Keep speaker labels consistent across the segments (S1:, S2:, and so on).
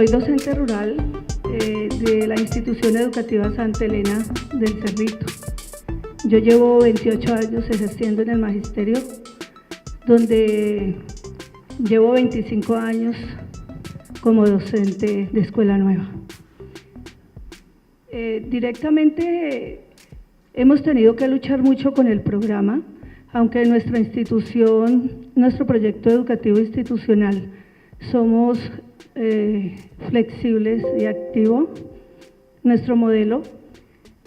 S1: soy docente rural de la institución educativa Santa Elena del Cerrito. Yo llevo 28 años ejerciendo en el magisterio, donde llevo 25 años como docente de Escuela Nueva. Directamente hemos tenido que luchar mucho con el programa, aunque en nuestra institución, nuestro proyecto educativo institucional, somos flexibles y activos. Nuestro modelo,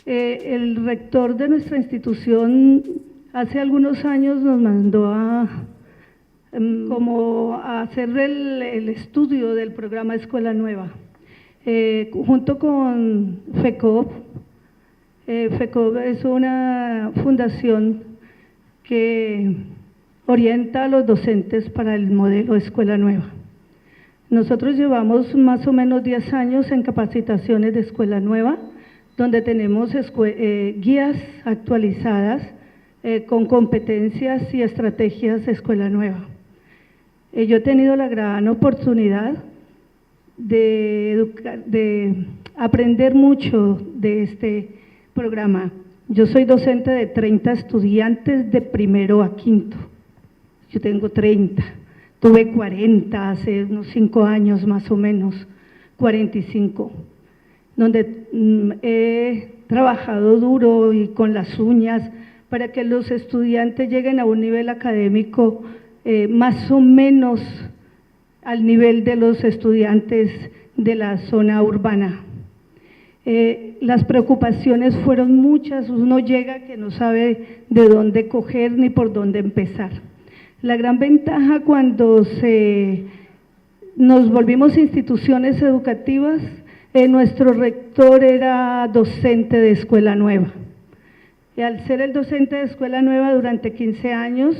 S1: el rector de nuestra institución hace algunos años nos mandó a hacer el estudio del programa Escuela Nueva, junto con FECOP. FECOP es una fundación que orienta a los docentes para el modelo Escuela Nueva. Nosotros llevamos más o menos 10 años en capacitaciones de Escuela Nueva, donde tenemos guías actualizadas con competencias y estrategias de Escuela Nueva. Yo he tenido la gran oportunidad de aprender mucho de este programa. Yo soy docente de 30 estudiantes de primero a quinto. Yo tengo 30. Tuve 40 hace unos 5 años más o menos, 45, donde he trabajado duro y con las uñas para que los estudiantes lleguen a un nivel académico más o menos al nivel de los estudiantes de la zona urbana. Las preocupaciones fueron muchas, uno llega que no sabe de dónde coger ni por dónde empezar. La gran ventaja cuando nos volvimos instituciones educativas, nuestro rector era docente de Escuela Nueva. Y al ser el docente de Escuela Nueva durante 15 años,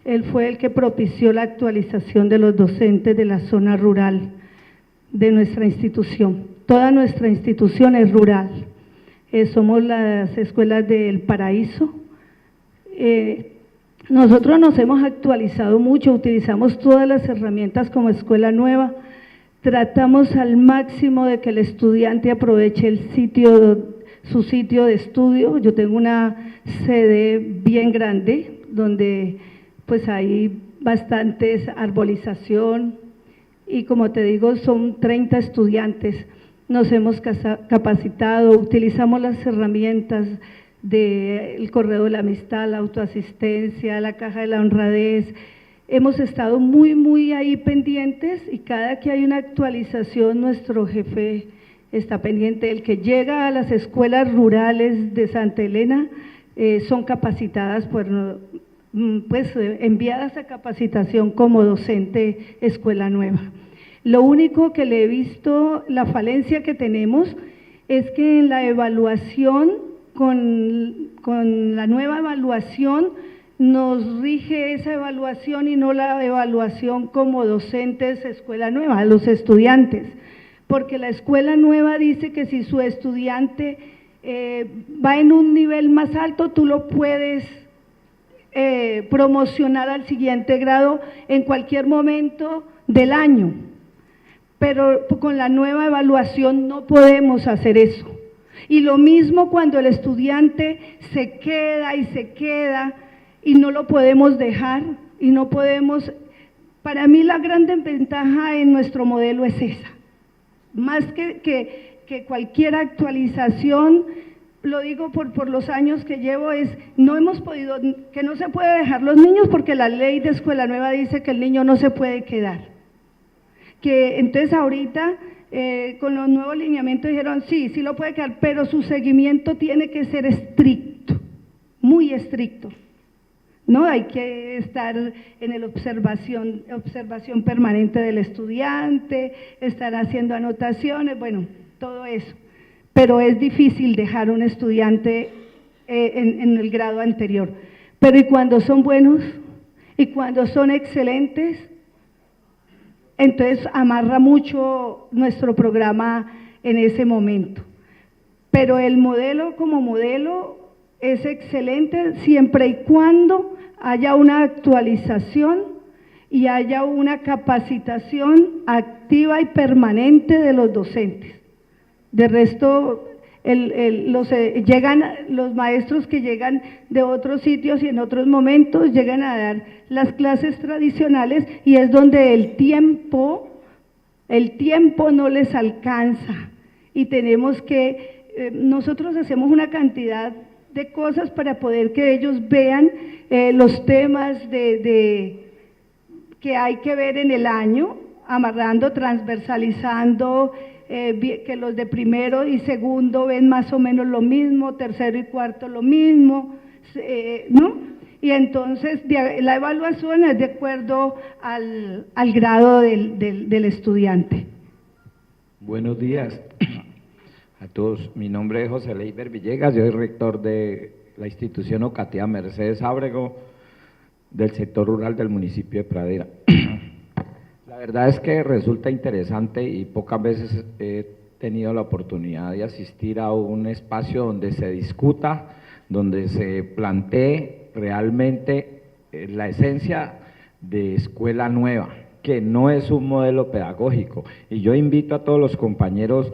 S1: él fue el que propició la actualización de los docentes de la zona rural de nuestra institución. Toda nuestra institución es rural. Somos las escuelas del Paraíso. Nosotros nos hemos actualizado mucho, utilizamos todas las herramientas como Escuela Nueva, tratamos al máximo de que el estudiante aproveche su sitio de estudio. Yo tengo una sede bien grande, donde pues hay bastantes arbolización y como te digo, son 30 estudiantes. Nos hemos capacitado, utilizamos las herramientas del correo de la amistad, la autoasistencia, la caja de la honradez. Hemos estado muy ahí pendientes y cada que hay una actualización nuestro jefe está pendiente. El que llega a las escuelas rurales de Santa Elena son capacitadas enviadas a capacitación como docente Escuela Nueva. Lo único que le he visto, la falencia que tenemos es que en la evaluación, con la nueva evaluación, nos rige esa evaluación y no la evaluación como docentes Escuela Nueva, a los estudiantes, porque la Escuela Nueva dice que si su estudiante va en un nivel más alto, tú lo puedes promocionar al siguiente grado en cualquier momento del año, pero con la nueva evaluación no podemos hacer eso. Y lo mismo cuando el estudiante se queda y no lo podemos dejar y no podemos. Para mí la gran desventaja en nuestro modelo es esa, más que cualquier actualización. Lo digo por los años que llevo, no hemos podido, que no se puede dejar los niños porque la ley de Escuela Nueva dice que el niño no se puede quedar. Que entonces ahorita con los nuevos lineamientos dijeron sí lo puede quedar, pero su seguimiento tiene que ser estricto, muy estricto. No, hay que estar en la observación permanente del estudiante, estar haciendo anotaciones, bueno, todo eso. Pero es difícil dejar un estudiante en el grado anterior. Pero ¿y cuando son buenos? ¿Y cuando son excelentes? Entonces amarra mucho nuestro programa en ese momento. Pero el modelo como modelo es excelente siempre y cuando haya una actualización y haya una capacitación activa y permanente de los docentes. De resto, llegan los maestros que llegan de otros sitios y en otros momentos llegan a dar las clases tradicionales y es donde el tiempo no les alcanza y tenemos que, nosotros hacemos una cantidad de cosas para poder que ellos vean los temas que hay que ver en el año, amarrando, transversalizando, que los de primero y segundo ven más o menos lo mismo, tercero y cuarto lo mismo, ¿no? Y entonces la evaluación es de acuerdo al grado del estudiante.
S2: Buenos días a todos. Mi nombre es José Leiber Villegas, yo soy rector de la institución educativa Mercedes Ábrego del sector rural del municipio de Pradera. La verdad es que resulta interesante y pocas veces he tenido la oportunidad de asistir a un espacio donde se discuta, donde se plantee realmente la esencia de escuela nueva, que no es un modelo pedagógico. Y yo invito a todos los compañeros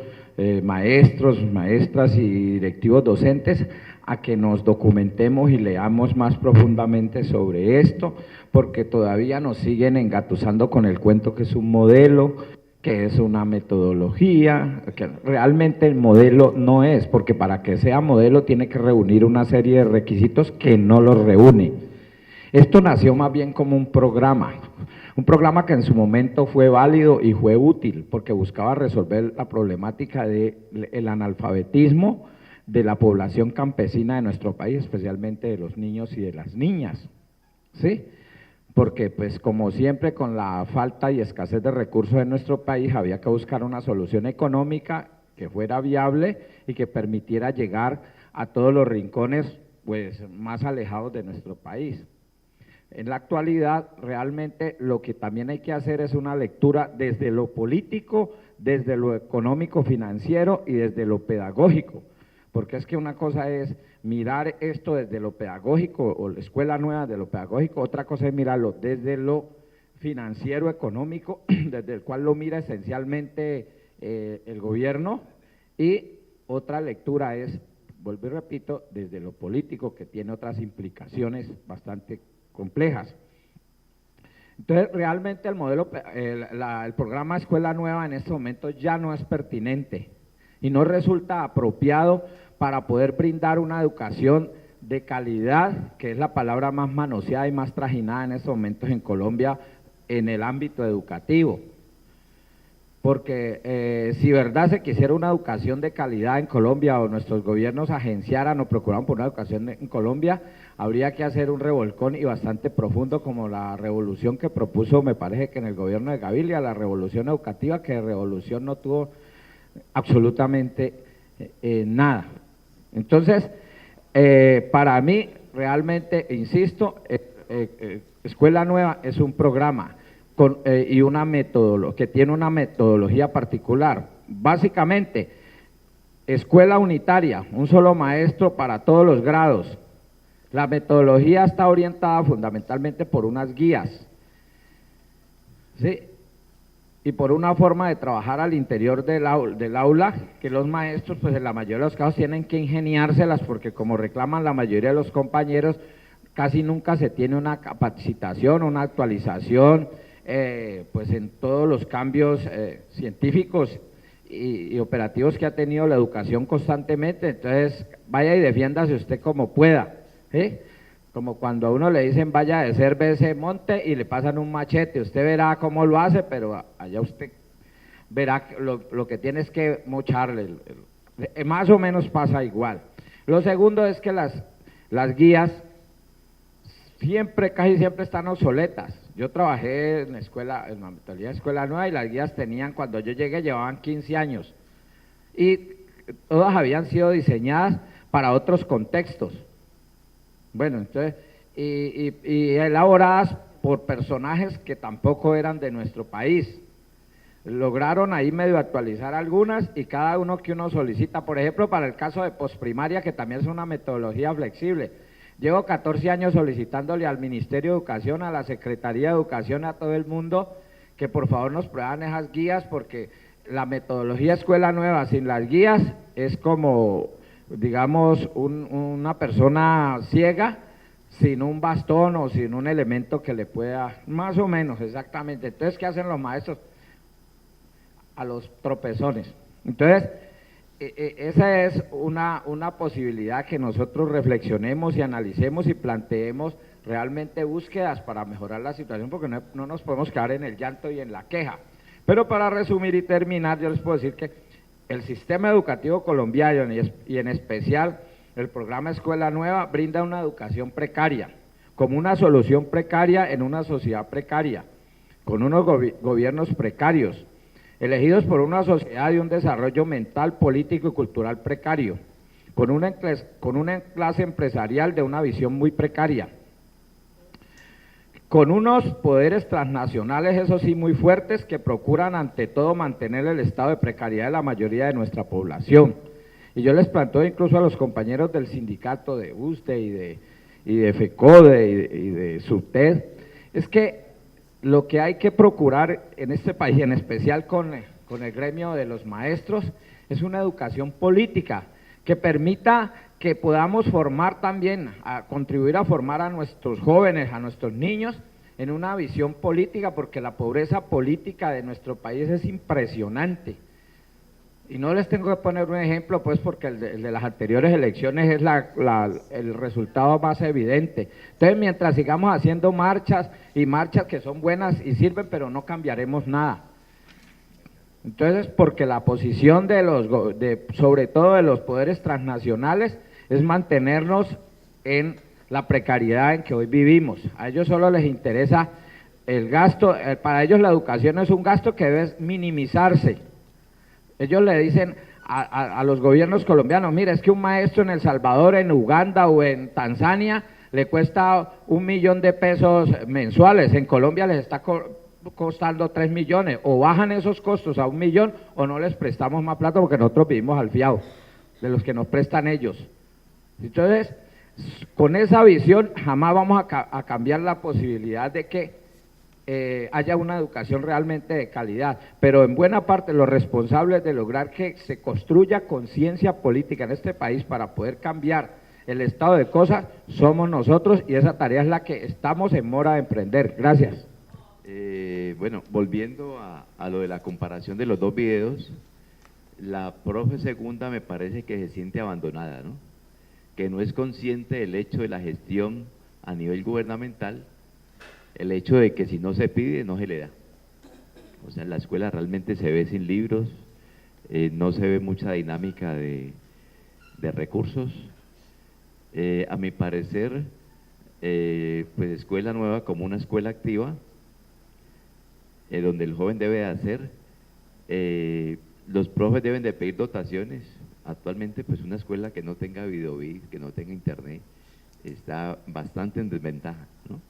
S2: maestros, maestras y directivos docentes a que nos documentemos y leamos más profundamente sobre esto, porque todavía nos siguen engatusando con el cuento que es un modelo, que es una metodología, que realmente el modelo no es, porque para que sea modelo tiene que reunir una serie de requisitos que no los reúne. Esto nació más bien como un programa que en su momento fue válido y fue útil, porque buscaba resolver la problemática del analfabetismo de la población campesina de nuestro país, especialmente de los niños y de las niñas, ¿sí? Porque pues como siempre con la falta y escasez de recursos en nuestro país había que buscar una solución económica que fuera viable y que permitiera llegar a todos los rincones pues más alejados de nuestro país. En la actualidad realmente lo que también hay que hacer es una lectura desde lo político, desde lo económico financiero y desde lo pedagógico, porque es que una cosa es mirar esto desde lo pedagógico o la escuela nueva de lo pedagógico, otra cosa es mirarlo desde lo financiero económico, desde el cual lo mira esencialmente el gobierno, y otra lectura es, vuelvo y repito, desde lo político, que tiene otras implicaciones bastante complejas. Entonces realmente el modelo, el programa Escuela Nueva en este momento ya no es pertinente y no resulta apropiado para poder brindar una educación de calidad, que es la palabra más manoseada y más trajinada en estos momentos en Colombia en el ámbito educativo. Porque si verdad se quisiera una educación de calidad en Colombia o nuestros gobiernos agenciaran o procuraran por una educación en Colombia, habría que hacer un revolcón y bastante profundo como la revolución que propuso, me parece que en el gobierno de Gaviria, la revolución educativa, que de revolución no tuvo absolutamente nada. Entonces, para mí realmente, insisto, Escuela Nueva es un programa y una metodología, que tiene una metodología particular. Básicamente, escuela unitaria, un solo maestro para todos los grados. La metodología está orientada fundamentalmente por unas guías, ¿sí? Y por una forma de trabajar al interior del aula, que los maestros, pues en la mayoría de los casos tienen que ingeniárselas, porque como reclaman la mayoría de los compañeros, casi nunca se tiene una capacitación, una actualización, pues en todos los cambios científicos y operativos que ha tenido la educación constantemente. Entonces vaya y defiéndase usted como pueda, ¿sí? Como cuando a uno le dicen vaya a hacer ese monte y le pasan un machete, usted verá cómo lo hace, pero allá usted verá lo que tiene es que mocharle, más o menos pasa igual. Lo segundo es que las guías casi siempre están obsoletas. Yo trabajé en la metodología de Escuela Nueva y las guías tenían, cuando yo llegué, llevaban 15 años y todas habían sido diseñadas para otros contextos. Bueno, entonces, y elaboradas por personajes que tampoco eran de nuestro país. Lograron ahí medio actualizar algunas y cada uno que uno solicita, por ejemplo, para el caso de posprimaria, que también es una metodología flexible. Llevo 14 años solicitándole al Ministerio de Educación, a la Secretaría de Educación, a todo el mundo, que por favor nos prueban esas guías, porque la metodología Escuela Nueva sin las guías es como, digamos, una persona ciega sin un bastón o sin un elemento que le pueda, más o menos, exactamente. Entonces, ¿qué hacen los maestros? A los tropezones. Entonces, esa es una posibilidad, que nosotros reflexionemos y analicemos y planteemos realmente búsquedas para mejorar la situación, porque no nos podemos quedar en el llanto y en la queja. Pero para resumir y terminar, yo les puedo decir que el sistema educativo colombiano y en especial el programa Escuela Nueva brinda una educación precaria, como una solución precaria en una sociedad precaria, con unos gobiernos precarios, elegidos por una sociedad de un desarrollo mental, político y cultural precario, con una clase empresarial de una visión muy precaria, con unos poderes transnacionales, eso sí, muy fuertes, que procuran ante todo mantener el estado de precariedad de la mayoría de nuestra población. Y yo les planteo incluso a los compañeros del sindicato de USTE y de FECODE y de SUTED, es que lo que hay que procurar en este país, en especial con el gremio de los maestros, es una educación política que permita que podamos formar también, contribuir a formar a nuestros jóvenes, a nuestros niños, en una visión política, porque la pobreza política de nuestro país es impresionante. Y no les tengo que poner un ejemplo, pues, porque el de las anteriores elecciones es el resultado más evidente. Entonces, mientras sigamos haciendo marchas y marchas que son buenas y sirven, pero no cambiaremos nada. Entonces, porque la posición sobre todo de los poderes transnacionales, es mantenernos en la precariedad en que hoy vivimos. A ellos solo les interesa el gasto, para ellos la educación es un gasto que debe minimizarse. Ellos le dicen a los gobiernos colombianos, mire, es que un maestro en El Salvador, en Uganda o en Tanzania le cuesta 1 millón de pesos mensuales, en Colombia les está costando 3 millones, o bajan esos costos a 1 millón o no les prestamos más plata, porque nosotros vivimos al fiado de los que nos prestan ellos. Entonces, con esa visión jamás vamos a cambiar la posibilidad de que haya una educación realmente de calidad, pero en buena parte los responsables de lograr que se construya conciencia política en este país para poder cambiar el estado de cosas somos nosotros, y esa tarea es la que estamos en mora de emprender. Gracias.
S3: Bueno, volviendo a lo de la comparación de los dos videos, la profe segunda me parece que se siente abandonada, ¿no? Que no es consciente del hecho de la gestión a nivel gubernamental, el hecho de que si no se pide, no se le da. O sea, en la escuela realmente se ve sin libros, no se ve mucha dinámica de recursos. A mi parecer, pues Escuela Nueva como una escuela activa, donde el joven debe de hacer, los profes deben de pedir dotaciones. Actualmente, pues una escuela que no tenga videobit, que no tenga internet, está bastante en desventaja, ¿no?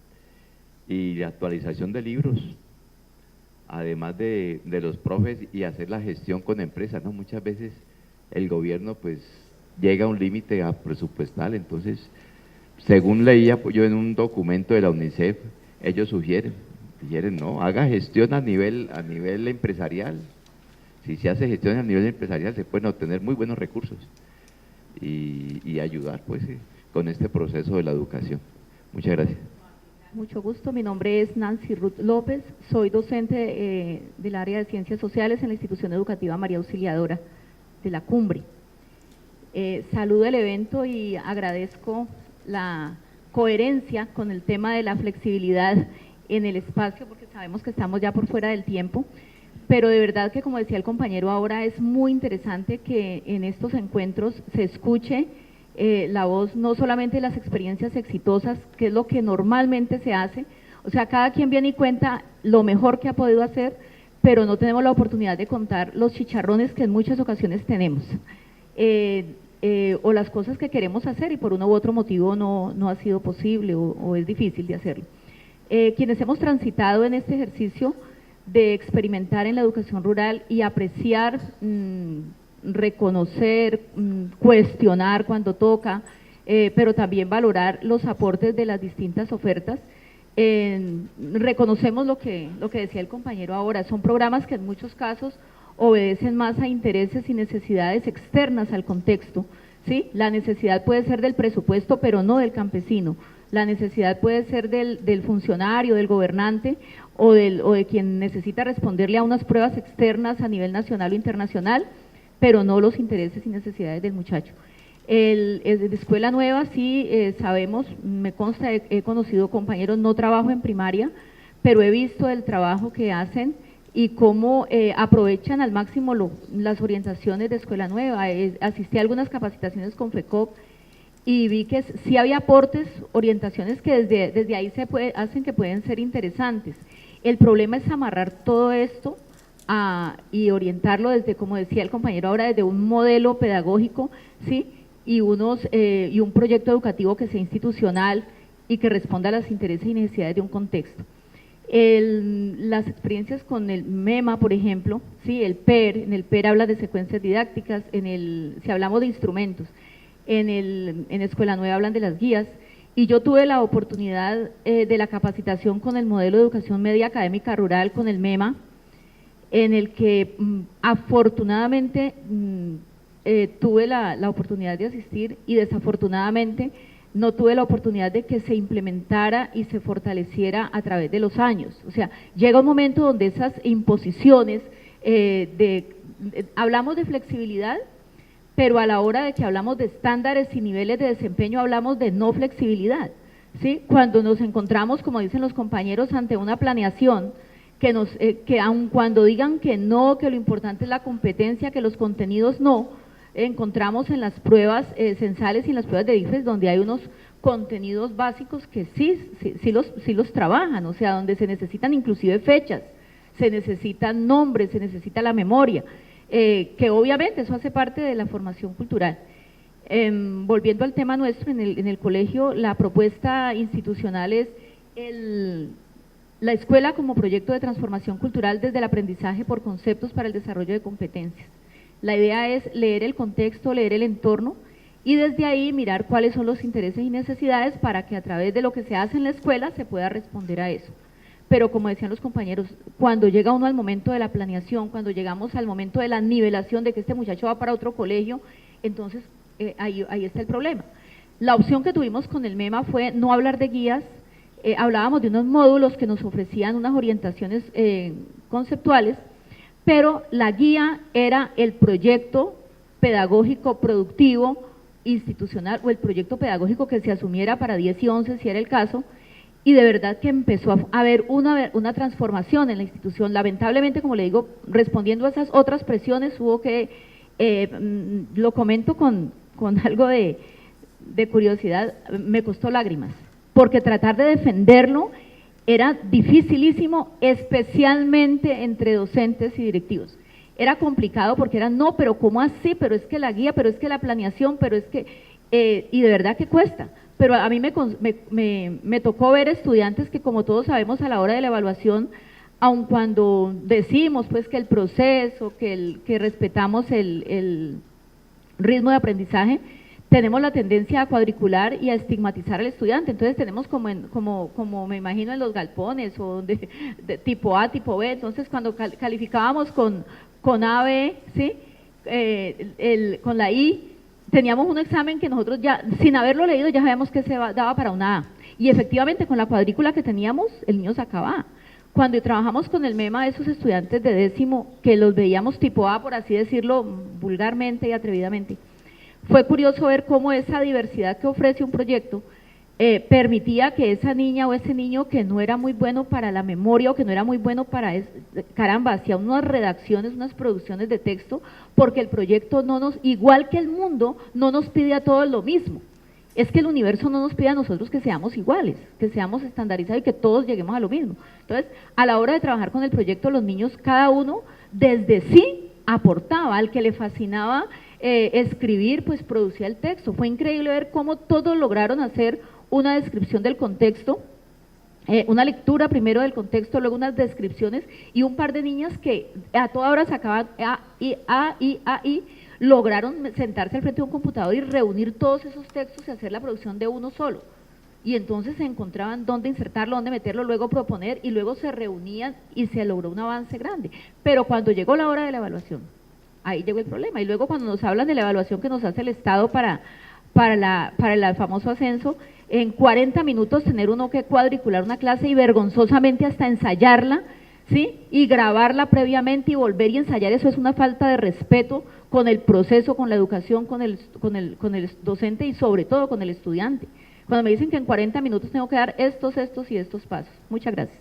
S3: Y la actualización de libros, además de los profes, y hacer la gestión con empresas, ¿no? Muchas veces el gobierno pues llega a un límite presupuestal, entonces, según leía yo en un documento de la UNICEF, ellos sugieren, no, haga gestión a nivel empresarial. Si se hace gestión a nivel empresarial, se pueden obtener muy buenos recursos y ayudar pues con este proceso de la educación. Muchas gracias.
S4: Mucho gusto, mi nombre es Nancy Ruth López, soy docente del área de Ciencias Sociales en la Institución Educativa María Auxiliadora de la Cumbre. Saludo el evento y agradezco la coherencia con el tema de la flexibilidad en el espacio, porque sabemos que estamos ya por fuera del tiempo, pero de verdad que, como decía el compañero ahora, es muy interesante que en estos encuentros se escuche la voz no solamente de las experiencias exitosas, que es lo que normalmente se hace, o sea, cada quien viene y cuenta lo mejor que ha podido hacer, pero no tenemos la oportunidad de contar los chicharrones que en muchas ocasiones tenemos, o las cosas que queremos hacer y por uno u otro motivo no ha sido posible o es difícil de hacerlo. Quienes hemos transitado en este ejercicio de experimentar en la educación rural y apreciar, reconocer, cuestionar cuando toca, pero también valorar los aportes de las distintas ofertas. Reconocemos lo que decía el compañero ahora, son programas que en muchos casos obedecen más a intereses y necesidades externas al contexto, ¿sí? La necesidad puede ser del presupuesto, pero no del campesino. La necesidad puede ser del funcionario, del gobernante o de quien necesita responderle a unas pruebas externas a nivel nacional o internacional, pero no los intereses y necesidades del muchacho. De Escuela Nueva sí sabemos, me consta, he conocido compañeros, no trabajo en primaria, pero he visto el trabajo que hacen y cómo aprovechan al máximo las orientaciones de Escuela Nueva. Asistí a algunas capacitaciones con FECOP y vi que sí había aportes, orientaciones que desde ahí hacen que pueden ser interesantes. El problema es amarrar todo esto y orientarlo desde, como decía el compañero ahora, desde un modelo pedagógico, ¿sí? Y un proyecto educativo que sea institucional y que responda a los intereses y necesidades de un contexto. Las experiencias con el MEMA, por ejemplo, ¿sí? El PER, en el PER habla de secuencias didácticas, si hablamos de instrumentos, en Escuela Nueva hablan de las guías, y yo tuve la oportunidad de la capacitación con el modelo de educación media académica rural, con el MEMA, en el que afortunadamente tuve la oportunidad de asistir y desafortunadamente no tuve la oportunidad de que se implementara y se fortaleciera a través de los años. O sea, llega un momento donde esas imposiciones, hablamos de flexibilidad, pero a la hora de que hablamos de estándares y niveles de desempeño hablamos de no flexibilidad, ¿sí? Cuando nos encontramos, como dicen los compañeros, ante una planeación que aun cuando digan que no, que lo importante es la competencia, que los contenidos no, encontramos en las pruebas censales y en las pruebas de IFES donde hay unos contenidos básicos que sí los trabajan, o sea, donde se necesitan inclusive fechas, se necesitan nombres, se necesita la memoria, que obviamente eso hace parte de la formación cultural. Volviendo al tema nuestro, en el colegio, la propuesta institucional es la escuela como proyecto de transformación cultural desde el aprendizaje por conceptos para el desarrollo de competencias. La idea es leer el contexto, leer el entorno y desde ahí mirar cuáles son los intereses y necesidades para que a través de lo que se hace en la escuela se pueda responder a eso. Pero como decían los compañeros, cuando llega uno al momento de la planeación, cuando llegamos al momento de la nivelación de que este muchacho va para otro colegio, entonces ahí está el problema. La opción que tuvimos con el MEMA fue no hablar de guías, hablábamos de unos módulos que nos ofrecían unas orientaciones conceptuales, pero la guía era el proyecto pedagógico productivo institucional o el proyecto pedagógico que se asumiera para 10 y 11 si era el caso, y de verdad que empezó a haber una transformación en la institución. Lamentablemente, como le digo, respondiendo a esas otras presiones hubo que, lo comento con algo de curiosidad, me costó lágrimas, porque tratar de defenderlo era dificilísimo, especialmente entre docentes y directivos. Era complicado porque era, no, pero ¿cómo así? Pero es que la guía, pero es que la planeación, pero es que… y de verdad que cuesta. Pero a mí me tocó ver estudiantes que, como todos sabemos, a la hora de la evaluación, aun cuando decimos pues que el proceso, que respetamos el ritmo de aprendizaje, tenemos la tendencia a cuadricular y a estigmatizar al estudiante. Entonces tenemos como me imagino en los galpones o de tipo A, tipo B. Entonces cuando calificábamos con A, B, ¿sí? Con la I, teníamos un examen que nosotros ya, sin haberlo leído, ya sabíamos que daba para una A. Y efectivamente con la cuadrícula que teníamos, el niño sacaba A. Cuando trabajamos con el MEMA, esos estudiantes de décimo, que los veíamos tipo A, por así decirlo, vulgarmente y atrevidamente, fue curioso ver cómo esa diversidad que ofrece un proyecto permitía que esa niña o ese niño que no era muy bueno para la memoria o que no era muy bueno para, caramba, hacía unas redacciones, unas producciones de texto, porque el proyecto igual que el mundo, no nos pide a todos lo mismo. Es que el universo no nos pide a nosotros que seamos iguales, que seamos estandarizados y que todos lleguemos a lo mismo. Entonces, a la hora de trabajar con el proyecto, los niños, cada uno, desde sí, aportaba. Al que le fascinaba escribir, pues producía el texto. Fue increíble ver cómo todos lograron hacer una descripción del contexto, una lectura primero del contexto, luego unas descripciones, y un par de niñas que a toda hora sacaban A, I, lograron sentarse al frente de un computador y reunir todos esos textos y hacer la producción de uno solo. Y entonces se encontraban dónde insertarlo, dónde meterlo, luego proponer, y luego se reunían y se logró un avance grande. Pero cuando llegó la hora de la evaluación, ahí llegó el problema. Y luego cuando nos hablan de la evaluación que nos hace el Estado para el famoso ascenso, en 40 minutos tener uno que cuadricular una clase y vergonzosamente hasta ensayarla, ¿sí? Y grabarla previamente y volver y ensayar, eso es una falta de respeto con el proceso, con la educación, con el docente y sobre todo con el estudiante. Cuando me dicen que en 40 minutos tengo que dar estos y estos pasos. Muchas gracias.